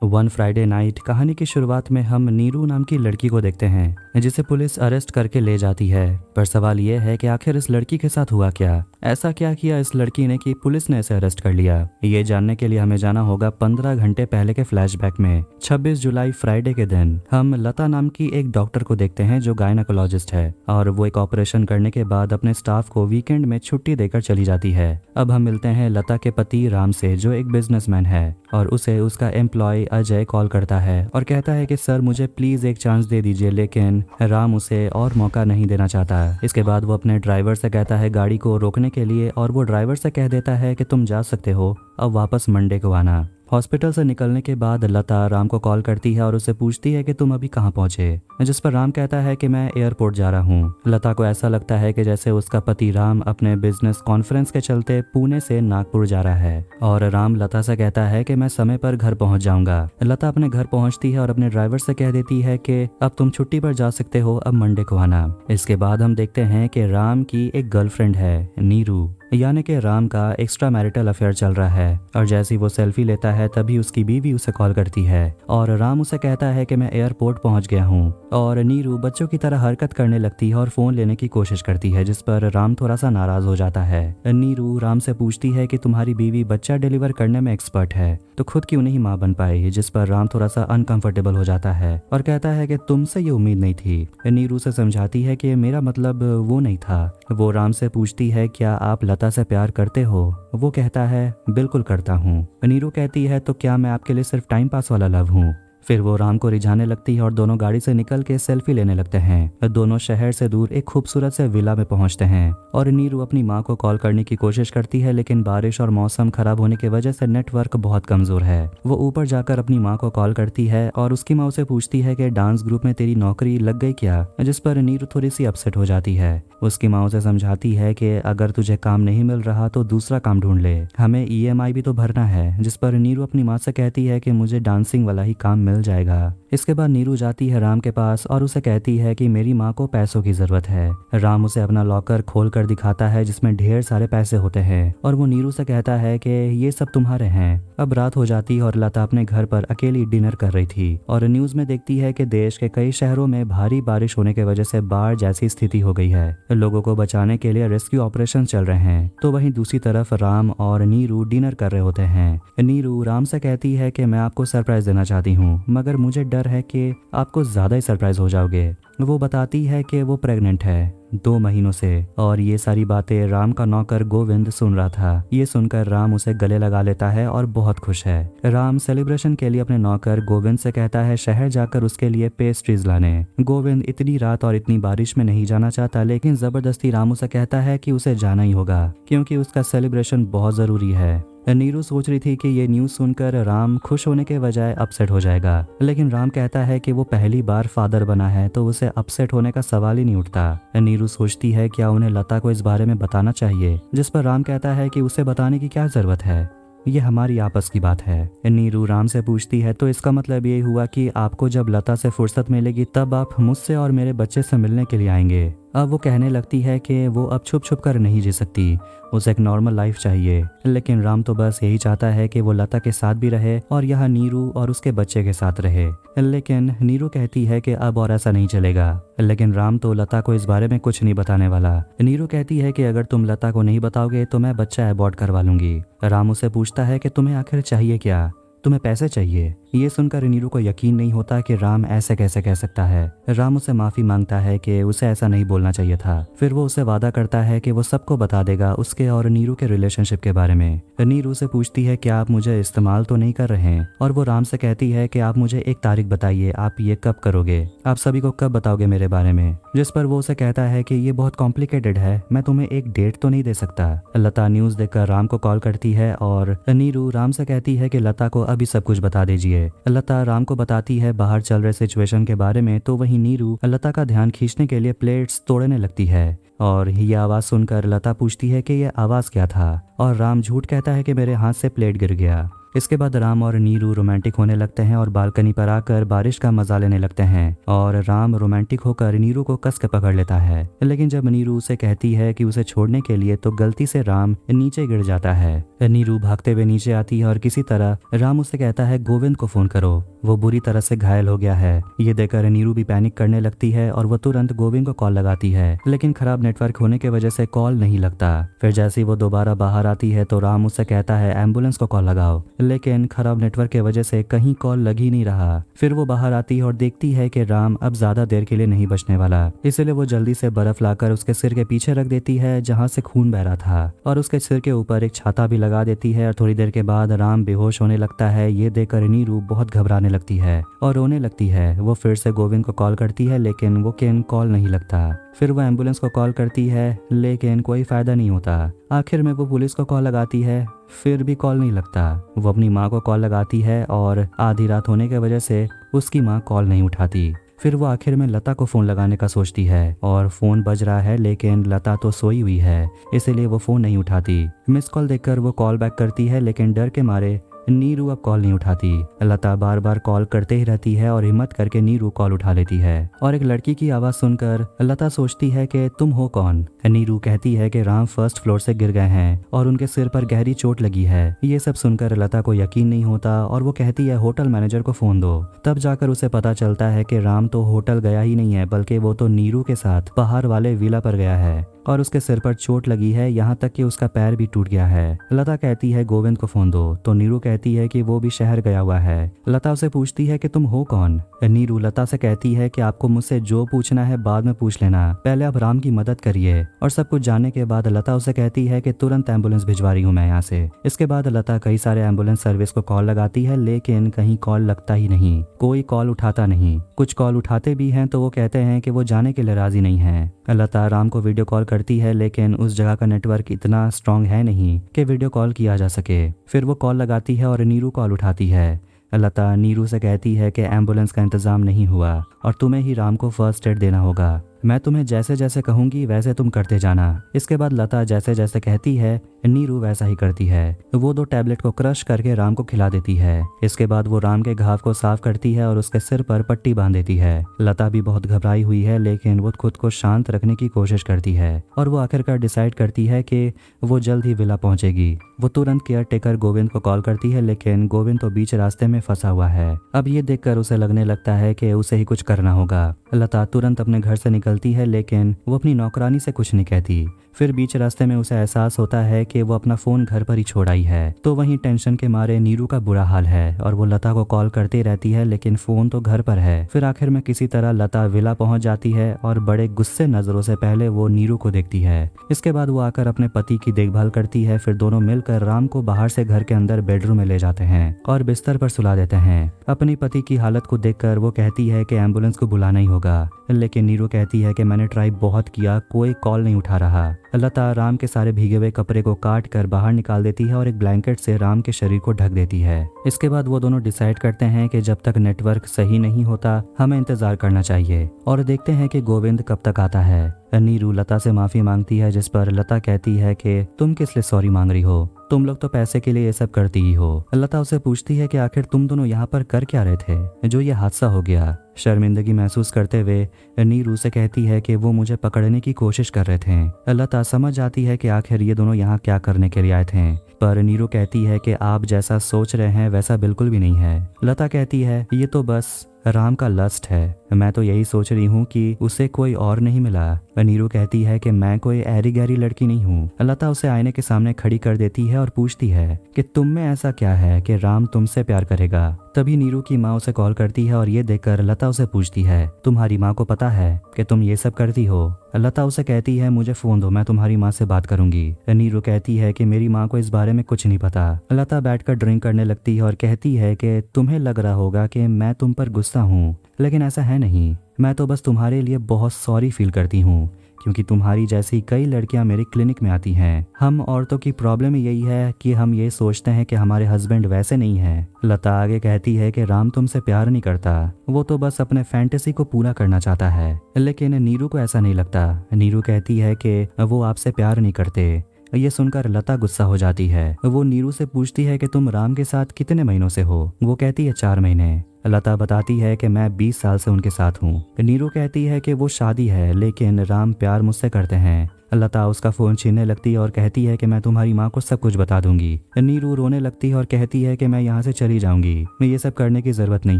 One Friday night कहानी की शुरुआत में हम नीरू नाम की लड़की को देखते हैं जिसे पुलिस अरेस्ट करके ले जाती है। पर सवाल यह है कि आखिर इस लड़की के साथ हुआ क्या, ऐसा क्या किया इस लड़की ने कि पुलिस ने इसे अरेस्ट कर लिया। ये जानने के लिए हमें जाना होगा 15 घंटे पहले के फ्लैशबैक में। 26 जुलाई फ्राइडे के दिन हम लता नाम की एक डॉक्टर को देखते हैं जो गायनेकोलॉजिस्ट है और वो एक ऑपरेशन करने के बाद अपने स्टाफ को वीकेंड में छुट्टी देकर चली जाती है। अब हम मिलते हैं लता के पति राम से जो एक बिजनेसमैन है और उसे उसका एम्प्लॉय अजय कॉल करता है और कहता है कि सर मुझे प्लीज एक चांस दे दीजिए, लेकिन राम उसे और मौका नहीं देना चाहता। इसके बाद वो अपने ड्राइवर से कहता है गाड़ी को रोकने के लिए और वो ड्राइवर से कह देता है कि तुम जा सकते हो, अब वापस मंडे को आना। हॉस्पिटल से निकलने के बाद लता राम को कॉल करती है और उससे पूछती है कि तुम अभी कहाँ पहुंचे, जिस पर राम कहता है कि मैं एयरपोर्ट जा रहा हूँ। लता को ऐसा लगता है कि जैसे उसका पति राम अपने बिजनेस कॉन्फ्रेंस के चलते पुणे से नागपुर जा रहा है और राम लता से कहता है कि मैं समय पर घर पहुंच जाऊंगा। लता अपने घर पहुंचती है और अपने ड्राइवर से कह देती है कि अब तुम छुट्टी पर जा सकते हो, अब मंडे को आना। इसके बाद हम देखते हैं कि राम की एक गर्लफ्रेंड है नीरू, यानी कि राम का एक्स्ट्रा मैरिटल अफेयर चल रहा है और जैसे ही वो सेल्फी लेता है तभी उसकी बीवी उसे कॉल करती है और राम उसे कहता है कि मैं एयरपोर्ट पहुंच गया हूं और नीरू बच्चों की तरह हरकत करने लगती है और फोन लेने की कोशिश करती है, जिस पर राम थोड़ा सा नाराज हो जाता है। नीरू राम से पूछती है कि तुम्हारी बीवी बच्चा डिलीवर करने में एक्सपर्ट है तो खुद क्यों नहीं माँ बन पाई, जिस पर राम थोड़ा सा अनकंफर्टेबल हो जाता है और कहता है कि तुमसे ये उम्मीद नहीं थी। नीरू से समझाती है कि मेरा मतलब वो नहीं था। वो राम से पूछती है क्या आप लता से प्यार करते हो, वो कहता है बिल्कुल करता हूँ। नीरू कहती है तो क्या मैं आपके लिए सिर्फ टाइम पास वाला लव हूँ। फिर वो राम को रिझाने लगती है और दोनों गाड़ी से निकल के सेल्फी लेने लगते हैं। दोनों शहर से दूर एक खूबसूरत से विला में पहुंचते हैं और नीरू अपनी माँ को कॉल करने की कोशिश करती है, लेकिन बारिश और मौसम खराब होने की वजह से नेटवर्क बहुत कमजोर है। वो ऊपर जाकर अपनी माँ को कॉल करती है और उसकी माँ उसे पूछती है कि डांस ग्रुप में तेरी नौकरी लग गई क्या, जिस पर नीरू थोड़ी सी अपसेट हो जाती है। उसकी माँ उसे समझाती है कि अगर तुझे काम नहीं मिल रहा तो दूसरा काम ढूंढ ले, हमें ईएमआई भी तो भरना है, जिस पर नीरू अपनी माँ से कहती है कि मुझे डांसिंग वाला ही काम मिल जाएगा। इसके बाद नीरू जाती है राम के पास और उसे कहती है कि मेरी माँ को पैसों की जरूरत है। राम उसे अपना लॉकर खोल कर दिखाता है जिसमें ढेर सारे पैसे होते हैं और वो नीरू से कहता है कि ये सब तुम्हारे हैं। अब रात हो जाती है और लता अपने घर पर अकेली डिनर कर रही थी और न्यूज में देखती है कि देश के कई शहरों में भारी बारिश होने की वजह से बाढ़ जैसी स्थिति हो गई है। लोगों को बचाने के लिए रेस्क्यू ऑपरेशन चल रहे हैं, तो वहीं दूसरी तरफ राम और नीरू डिनर कर रहे होते हैं। नीरू राम से कहती है कि मैं आपको सरप्राइज देना चाहती हूँ, मगर मुझे डर है कि आपको ज्यादा ही सरप्राइज हो जाओगे। वो बताती है कि वो प्रेग्नेंट है 2 महीनों से और ये सारी बातें राम का नौकर गोविंद सुन रहा था। ये सुनकर राम उसे गले लगा लेता है और बहुत खुश है। राम सेलिब्रेशन के लिए अपने नौकर गोविंद से कहता है शहर जाकर उसके लिए पेस्ट्रीज लाने। गोविंद इतनी रात और इतनी बारिश में नहीं जाना चाहता, लेकिन जबरदस्ती राम उसे कहता है कि उसे जाना ही होगा क्योंकि उसका सेलिब्रेशन बहुत जरूरी है। नीरू सोच रही थी कि ये न्यूज सुनकर राम खुश होने के बजाय अपसेट हो जाएगा, लेकिन राम कहता है कि वो पहली बार फादर बना है तो उसे अपसेट होने का सवाल ही नहीं उठता। नीरू सोचती है क्या उन्हें लता को इस बारे में बताना चाहिए, जिस पर राम कहता है कि उसे बताने की क्या जरूरत है, ये हमारी आपस की बात है। नीरू राम से पूछती है तो इसका मतलब ये हुआ कि आपको जब लता से फुर्सत मिलेगी तब आप मुझसे और मेरे बच्चे से मिलने के लिए आएंगे। अब वो कहने लगती है कि वो अब छुप छुप कर नहीं जी सकती, उसे एक नॉर्मल लाइफ चाहिए, लेकिन राम तो बस यही चाहता है कि वो लता के साथ भी रहे और यहाँ नीरू और उसके बच्चे के साथ रहे। लेकिन नीरू कहती है कि अब और ऐसा नहीं चलेगा, लेकिन राम तो लता को इस बारे में कुछ नहीं बताने वाला। नीरू कहती है कि अगर तुम लता को नहीं बताओगे तो मैं बच्चा अबॉर्ट करवा लूंगी। राम उसे पूछता है कि तुम्हें आखिर चाहिए क्या, तुम्हें पैसे चाहिए। ये सुनकर नीरू को यकीन नहीं होता कि राम ऐसे कैसे कह सकता है। राम उसे माफी मांगता है कि उसे ऐसा नहीं बोलना चाहिए था। फिर वो उसे वादा करता है कि वो सबको बता देगा उसके और नीरू के रिलेशनशिप के बारे में। नीरू से पूछती है कि आप मुझे इस्तेमाल तो नहीं कर रहे हैं, और वो राम से कहती है कि आप मुझे एक तारीख बताइए, आप ये कब करोगे, आप सभी को कब बताओगे मेरे बारे में। जिस पर वो उसे कहता है कि ये बहुत कॉम्प्लिकेटेड है, मैं तुम्हें एक डेट तो नहीं दे सकता। लता न्यूज देखकर राम को कॉल करती है और नीरू राम से कहती है कि लता को अभी सब कुछ बता दीजिए। लता राम को बताती है बाहर चल रहे सिचुएशन के बारे में, तो वहीं नीरू लता का ध्यान खींचने के लिए प्लेट्स तोड़ने लगती है और ये आवाज सुनकर लता पूछती है कि ये आवाज क्या था, और राम झूठ कहता है कि मेरे हाथ से प्लेट गिर गया। इसके बाद राम और नीरू रोमांटिक होने लगते हैं और बालकनी पर आकर बारिश का मजा लेने लगते हैं और राम रोमांटिक होकर नीरू को कस के पकड़ लेता है। लेकिन जब नीरू उसे कहती है कि उसे छोड़ने के लिए तो गलती से राम नीचे गिर जाता है। नीरू भागते हुए नीचे आती है और किसी तरह राम उसे कहता है गोविंद को फोन करो, वो बुरी तरह से घायल हो गया है। ये देखकर नीरू भी पैनिक करने लगती है और वो तुरंत गोविंद को कॉल लगाती है, लेकिन खराब नेटवर्क होने की वजह से कॉल नहीं लगता। फिर जैसे ही वो दोबारा बाहर आती है तो राम उससे कहता है एम्बुलेंस को कॉल लगाओ, लेकिन खराब नेटवर्क की वजह से कहीं कॉल लग ही नहीं रहा। फिर वो बाहर आती है और देखती है कि राम अब ज्यादा देर के लिए नहीं बचने वाला, इसलिए वो जल्दी से बर्फ लाकर उसके सिर के पीछे रख देती है जहाँ से खून बह रहा था और उसके सिर के ऊपर एक छाता भी लगा देती है। और थोड़ी देर के बाद राम बेहोश होने लगता है। ये देखकर नीरू बहुत घबराने लगती है और रोने लगती है। वो फिर से गोविंद को कॉल करती है लेकिन वो कॉल नहीं लगता। फिर वो एम्बुलेंस को कॉल करती है लेकिन कोई फायदा नहीं होता। आखिर में वो पुलिस को कॉल लगाती है, फिर भी कॉल नहीं लगता। वो अपनी माँ को कॉल लगाती है और आधी रात होने की वजह से उसकी माँ कॉल नहीं उठाती। फिर वो आखिर में लता को फोन लगाने का सोचती है और फोन बज रहा है लेकिन लता तो सोई हुई है, इसलिए वो फोन नहीं उठाती। मिस कॉल देखकर वो कॉल बैक करती है लेकिन डर के मारे नीरू अब कॉल नहीं उठाती। लता बार बार कॉल करते ही रहती है और हिम्मत करके नीरू कॉल उठा लेती है और एक लड़की की आवाज सुनकर लता सोचती है कि तुम हो कौन। नीरू कहती है कि राम फर्स्ट फ्लोर से गिर गए हैं और उनके सिर पर गहरी चोट लगी है। ये सब सुनकर लता को यकीन नहीं होता और वो कहती है होटल मैनेजर को फोन दो। तब जाकर उसे पता चलता है कि राम तो होटल गया ही नहीं है बल्कि वो तो नीरू के साथ बाहर वाले विला पर गया है और उसके सिर पर चोट लगी है, यहाँ तक कि उसका पैर भी टूट गया है। लता कहती है गोविंद को फोन दो तो नीरू कहती है कि वो भी शहर गया हुआ है। लता उसे पूछती है कि तुम हो कौन। नीरू लता से कहती है कि आपको मुझसे जो पूछना है बाद में पूछ लेना, पहले आप राम की मदद करिए। और सब कुछ जानने के बाद लता उसे कहती है कि तुरंत एम्बुलेंस भिजवा रही हूँ मैं यहाँ से। इसके बाद लता कई सारे एम्बुलेंस सर्विस को कॉल लगाती है लेकिन कहीं कॉल लगता ही नहीं, कोई कॉल उठाता नहीं। कुछ कॉल उठाते भी हैं तो वो कहते हैं कि वो जाने के लिए राजी नहीं है। लता राम को वीडियो कॉल करती है लेकिन उस जगह का नेटवर्क इतना स्ट्रांग है नहीं कि वीडियो कॉल किया जा सके। फिर वो कॉल लगाती है और नीरू कॉल उठाती है। लता नीरू से कहती है कि एम्बुलेंस का इंतजाम नहीं हुआ और तुम्हें ही राम को फर्स्ट एड देना होगा। मैं तुम्हें जैसे जैसे कहूंगी वैसे तुम करते जाना। इसके बाद लता जैसे जैसे कहती है नीरू वैसा ही करती है। वो 2 टैबलेट को क्रश करके राम को खिला देती है। इसके बाद वो राम के घाव को साफ करती है और उसके सिर पर पट्टी बांध देती है। लता भी बहुत घबराई हुई है लेकिन वो खुद को शांत रखने की कोशिश करती है और वो आखिरकार डिसाइड करती है कि वो जल्द ही विला पहुंचेगी। वो तुरंत केयर टेकर गोविंद को कॉल करती है लेकिन गोविंद तो बीच रास्ते में फंसा हुआ है। अब ये देखकर उसे लगने लगता है कि उसे ही कुछ करना होगा। लता तुरंत अपने घर से निकलती है लेकिन वो अपनी नौकरानी से कुछ नहीं कहती। फिर बीच रास्ते में उसे एहसास होता है कि वो अपना फोन घर पर ही छोड़ आई है। तो वहीं टेंशन के मारे नीरू का बुरा हाल है और वो लता को कॉल करती रहती है लेकिन फोन तो घर पर है। फिर आखिर में किसी तरह लता विला पहुंच जाती है और बड़े गुस्से नजरों से पहले वो नीरू को देखती है। इसके बाद वो आकर अपने पति की देखभाल करती है। फिर दोनों मिलकर राम को बाहर से घर के अंदर बेडरूम में ले जाते हैं और बिस्तर पर सुला देते हैं। अपनी पति की हालत को देखकर वो कहती है कि एम्बुलेंस को बुलाना ही होगा, लेकिन नीरू कहती है कि मैंने ट्राई बहुत किया, कोई कॉल नहीं उठा रहा। लता राम के सारे भीगे हुए कपड़े को काट कर बाहर निकाल देती है और एक ब्लैंकेट से राम के शरीर को ढक देती है। इसके बाद वो दोनों डिसाइड करते हैं कि जब तक नेटवर्क सही नहीं होता हमें इंतजार करना चाहिए और देखते हैं कि गोविंद कब तक आता है। नीरू लता से माफी मांगती है जिस पर लता कहती है कि तुम किस लिए सॉरी मांग रही हो, तुम लोग तो पैसे के लिए ये सब करती ही हो। लता उसे पूछती है कि आखिर तुम दोनों यहाँ पर कर क्या रहे थे जो ये हादसा हो गया। शर्मिंदगी महसूस करते हुए नीरू से कहती है कि वो मुझे पकड़ने की कोशिश कर रहे थे। लता समझ जाती है कि आखिर ये दोनों यहाँ क्या करने के लिए आए थे, पर नीरू कहती है कि आप जैसा सोच रहे हैं वैसा बिल्कुल भी नहीं है। लता कहती है ये तो बस राम का लस्ट है, मैं तो यही सोच रही हूँ कि उसे कोई और नहीं मिला। नीरू कहती है कि मैं कोई ऐरी गहरी लड़की नहीं हूँ। लता उसे आईने के सामने खड़ी कर देती है और पूछती है कि तुम में ऐसा क्या है कि राम तुमसे प्यार करेगा। तभी नीरू की माँ उसे कॉल करती है और ये देखकर लता उसे पूछती है तुम्हारी माँ को पता है कि तुम ये सब करती हो। लता उसे कहती है मुझे फोन दो, मैं तुम्हारी माँ से बात करूंगी। नीरू कहती है कि मेरी माँ को इस बारे में कुछ नहीं पता। लता बैठकर ड्रिंक करने लगती है और कहती है कि तुम्हें लग रहा होगा कि मैं तुम पर गुस्सा हूँ, लेकिन ऐसा है नहीं। मैं तो बस तुम्हारे लिए बहुत सॉरी फील करती हूँ क्योंकि तुम्हारी जैसी कई लड़कियां मेरे क्लिनिक में आती हैं। हम औरतों की प्रॉब्लम यही है कि हम ये सोचते हैं कि हमारे हस्बैंड वैसे नहीं हैं। लता आगे कहती है कि राम तुमसे प्यार नहीं करता, वो तो बस अपने फैंटेसी को पूरा करना चाहता है। लेकिन नीरू को ऐसा नहीं लगता। नीरू कहती है कि वो आपसे प्यार नहीं करते। ये सुनकर लता गुस्सा हो जाती है। वो नीरू से पूछती है कि तुम राम के साथ कितने महीनों से हो। वो कहती है 4 महीने। लता बताती है कि मैं 20 साल से उनके साथ हूँ। नीरू कहती है कि वो शादी है लेकिन राम प्यार मुझसे करते हैं। लता उसका फोन छीनने लगती है और कहती है कि मैं तुम्हारी माँ को सब कुछ बता दूंगी। नीरू रोने लगती है और कहती है कि मैं यहाँ से चली जाऊंगी, मैं ये सब करने की जरूरत नहीं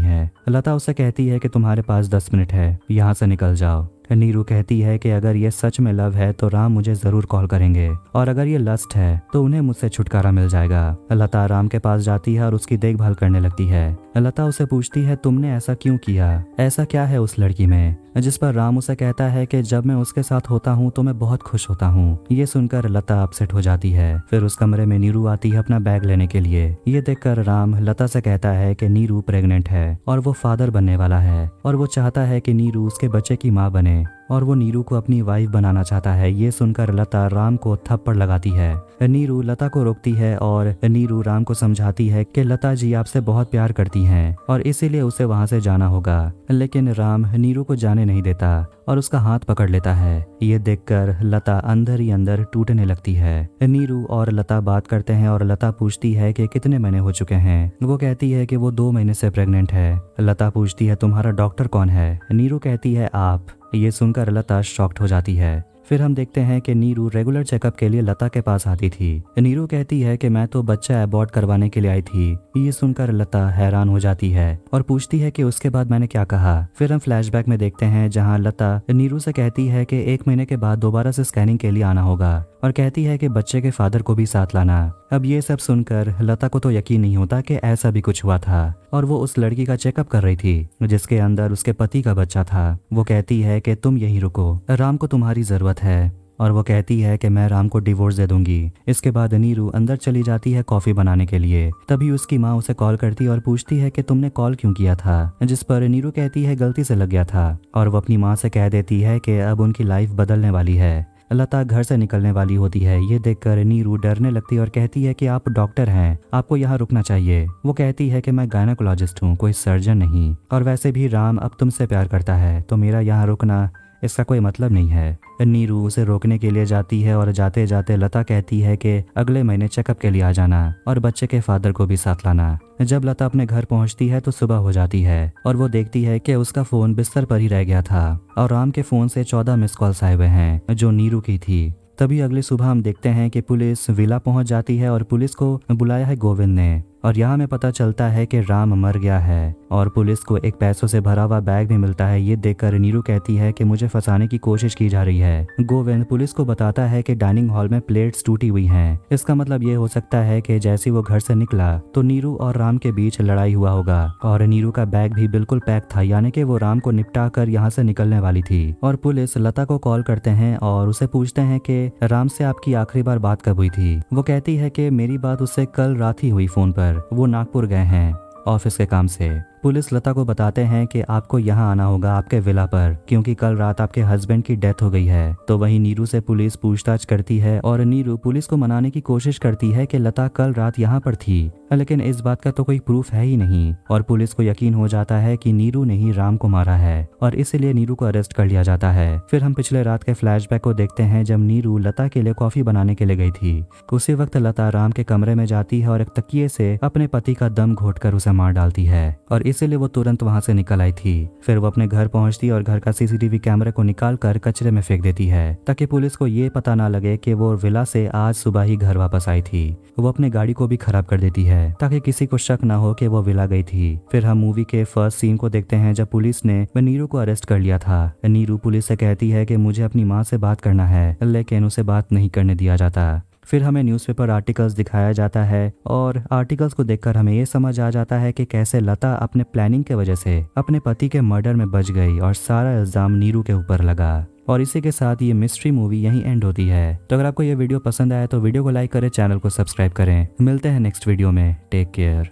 है। लता उससे कहती है कि तुम्हारे पास 10 मिनट है, यहाँ से निकल जाओ। नीरू कहती है कि अगर ये सच में लव है तो राम मुझे जरूर कॉल करेंगे और अगर ये लस्ट है तो उन्हें मुझसे छुटकारा मिल जाएगा। लता राम के पास जाती है और उसकी देखभाल करने लगती है। लता उसे पूछती है तुमने ऐसा क्यों किया, ऐसा क्या है उस लड़की में, जिस पर राम उसे कहता है कि जब मैं उसके साथ होता हूँ तो मैं बहुत खुश होता हूँ। ये सुनकर लता अपसेट हो जाती है। फिर उस कमरे में नीरू आती है अपना बैग लेने के लिए। ये देखकर राम लता से कहता है कि नीरू प्रेग्नेंट है और वो फादर बनने वाला है और वो चाहता है कि नीरू उसके बच्चे की माँ बने और वो नीरू को अपनी वाइफ बनाना चाहता है। ये सुनकर लता राम को थप्पड़ लगाती है। नीरू लता को रोकती है और नीरू राम को समझाती है कि लता जी आपसे बहुत प्यार करती हैं और इसीलिए उसे वहां से जाना होगा। लेकिन राम नीरू को जाने नहीं देता और उसका हाथ पकड़ लेता है। ये देखकर लता अंदर ही अंदर टूटने लगती है। नीरू और लता बात करते हैं और लता पूछती है कि कितने महीने हो चुके हैं। वो कहती है कि वो 2 महीने से प्रेग्नेंट है। लता पूछती है तुम्हारा डॉक्टर कौन है। नीरू कहती है आप। ये सुनकर लता शॉक्ड हो जाती है। फिर हम देखते हैं कि नीरू रेगुलर चेकअप के लिए लता के पास आती थी। नीरू कहती है कि मैं तो बच्चा अबॉर्ट करवाने के लिए आई थी। ये सुनकर लता हैरान हो जाती है और पूछती है कि उसके बाद मैंने क्या कहा। फिर हम फ्लैशबैक में देखते हैं जहां लता नीरू से कहती है कि 1 महीने के बाद दोबारा से स्कैनिंग के लिए आना होगा और कहती है कि बच्चे के फादर को भी साथ लाना। अब ये सब सुनकर लता को तो यकीन नहीं होता कि ऐसा भी कुछ हुआ था और वो उस लड़की का चेकअप कर रही थी जिसके अंदर उसके पति का बच्चा था। वो कहती है कि तुम यहीं रुको, राम को तुम्हारी जरूरत है और वो कहती है कि मैं राम को डिवोर्स दे दूंगी। इसके बाद नीरू अंदर चली जाती है कॉफी बनाने के लिए। तभी उसकी माँ उसे कॉल करती है और पूछती है कि तुमने कॉल क्यों किया था, जिस पर नीरू कहती है गलती से लग गया था और वो अपनी माँ से कह देती है कि अब उनकी लाइफ बदलने वाली है। लता घर से निकलने वाली होती है। ये देखकर नीरू डरने लगती है और कहती है कि आप डॉक्टर हैं, आपको यहाँ रुकना चाहिए। वो कहती है कि मैं गायनेकोलॉजिस्ट हूँ, कोई सर्जन नहीं, और वैसे भी राम अब तुमसे प्यार करता है तो मेरा यहाँ रुकना इसका कोई मतलब नहीं है। नीरू उसे रोकने के लिए जाती है और जाते जाते लता कहती है कि अगले महीने चेकअप के लिए आ जाना और बच्चे के फादर को भी साथ लाना। जब लता अपने घर पहुंचती है तो सुबह हो जाती है और वो देखती है कि उसका फोन बिस्तर पर ही रह गया था और राम के फोन से 14 मिस कॉल्स आए हुए हैं जो नीरू की थी। तभी अगली सुबह हम देखते हैं कि पुलिस विला पहुंच जाती है और पुलिस को बुलाया है गोविंद ने और यहाँ में पता चलता है कि राम मर गया है और पुलिस को एक पैसों से भरा हुआ बैग भी मिलता है। ये देखकर नीरू कहती है कि मुझे फंसाने की कोशिश की जा रही है। गोविंद पुलिस को बताता है कि डाइनिंग हॉल में प्लेट्स टूटी हुई हैं। इसका मतलब ये हो सकता है कि जैसे वो घर से निकला तो नीरू और राम के बीच लड़ाई हुआ होगा और नीरू का बैग भी बिल्कुल पैक था, यानी कि वो राम को निपटा कर यहाँ से निकलने वाली थी। और पुलिस लता को कॉल करते हैं और उसे पूछते हैं कि राम से आपकी आखिरी बार बात कब हुई थी। वो कहती है कि मेरी बात उससे कल रात ही हुई फोन पर, वो नागपुर गए हैं ऑफिस के काम से। पुलिस लता को बताते हैं कि आपको यहाँ आना होगा आपके विला पर क्योंकि कल रात आपके हस्बैंड की डेथ हो गई है। तो वहीं नीरू से पुलिस पूछताछ करती है और नीरू पुलिस को मनाने की कोशिश करती है कि लता कल रात यहाँ पर थी, लेकिन इस बात का तो कोई प्रूफ है ही नहीं और पुलिस को यकीन हो जाता है कि नीरू ने ही राम को मारा है और इसीलिए नीरू को अरेस्ट कर लिया जाता है। फिर हम पिछले रात के फ्लैशबैक को देखते हैं जब नीरू लता के लिए कॉफी बनाने के लिए गई थी। उसी वक्त लता राम के कमरे में जाती है और एक तकिए से अपने पति का दम घोटकर उसे मार डालती है और इसीलिए वो तुरंत वहां से निकल आई थी। फिर वो अपने घर पहुंचती और घर का सीसीटीवी कैमरे को निकाल कर कचरे में फेंक देती है ताकि पुलिस को ये पता ना लगे कि वो विला से आज सुबह ही घर वापस आई थी। वो अपनी गाड़ी को भी खराब कर देती है ताकि किसी को शक ना हो कि वो विला गई थी। फिर हम मूवी के फर्स्ट सीन को देखते हैं जब पुलिस ने नीरू को अरेस्ट कर लिया था। नीरू पुलिस से कहती है कि मुझे अपनी माँ से बात करना है, लेकिन उसे बात नहीं करने दिया जाता। फिर हमें न्यूज़पेपर आर्टिकल्स दिखाया जाता है और आर्टिकल्स को देखकर हमें ये समझ आ जाता है कि कैसे लता अपने प्लानिंग के वजह से अपने पति के मर्डर में बच गई और सारा इल्जाम नीरू के ऊपर लगा। और इसी के साथ ये मिस्ट्री मूवी यहीं एंड होती है। तो अगर आपको ये वीडियो पसंद आया तो वीडियो को लाइक करें, चैनल को सब्सक्राइब करें। मिलते हैं नेक्स्ट वीडियो में। Take care.